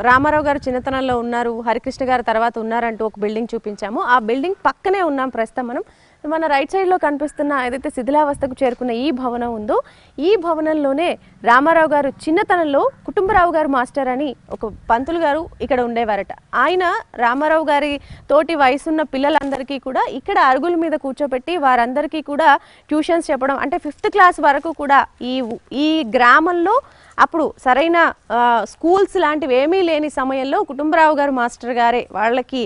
రామారావు గారు చిన్నతనంలో ఉన్నారు, హరికృష్ణ గారు తర్వాత ఉన్నారంటూ ఒక బిల్డింగ్ చూపించాము. ఆ బిల్డింగ్ పక్కనే ఉన్నాం ప్రస్తుతం మనం. మన రైట్ సైడ్లో కనిపిస్తున్న ఏదైతే శిథిలావస్థకు చేరుకున్న ఈ భవనం ఉందో, ఈ భవనంలోనే రామారావు గారు చిన్నతనంలో కుటుంబరావు గారు మాస్టర్ అని ఒక పంతులు గారు ఇక్కడ ఉండేవారట. ఆయన రామారావు గారి తోటి వయసున్న పిల్లలందరికీ కూడా ఇక్కడ అరుగుల మీద కూర్చోబెట్టి వారందరికీ కూడా ట్యూషన్స్ చెప్పడం, అంటే 5th క్లాస్ వరకు కూడా ఈ గ్రామంలో అప్పుడు సరైన స్కూల్స్ లాంటివి ఏమీ లేని సమయంలో కుటుంబరావు గారు మాస్టర్ గారే వాళ్ళకి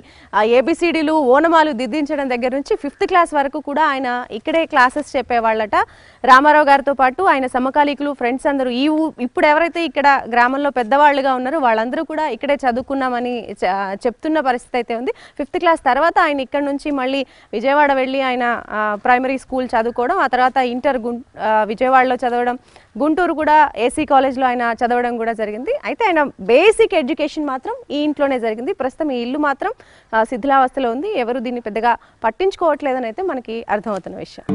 ఏబిసిడీలు ఓనమాలు దిద్దించడం దగ్గర నుంచి 5th క్లాస్ వరకు కూడా ఆయన ఇక్కడే క్లాసెస్ చెప్పేవాళ్ళట. రామారావు గారితో పాటు ఆయన సమకాలీకులు ఫ్రెండ్స్ అందరూ ఇప్పుడు ఎవరైతే ఇక్కడ గ్రామంలో పెద్దవాళ్ళుగా ఉన్నారో వాళ్ళందరూ కూడా ఇక్కడే చదువుకున్నామని చెప్తున్న పరిస్థితి అయితే ఉంది. 5th క్లాస్ తర్వాత ఆయన ఇక్కడ నుంచి మళ్ళీ విజయవాడ వెళ్ళి ఆయన ప్రైమరీ స్కూల్ చదువుకోవడం, ఆ తర్వాత ఇంటర్ విజయవాడలో చదవడం, గుంటూరు కూడా ఏసీ కాలేజ్లో ఆయన చదవడం కూడా జరిగింది. అయితే ఆయన బేసిక్ ఎడ్యుకేషన్ మాత్రం ఈ ఇంట్లోనే జరిగింది. ప్రస్తుతం ఈ ఇల్లు మాత్రం శిథిలావస్థలో ఉంది. ఎవరు దీన్ని పెద్దగా పట్టించుకోవట్లేదని అయితే మనకి అర్థమవుతున్న విషయం.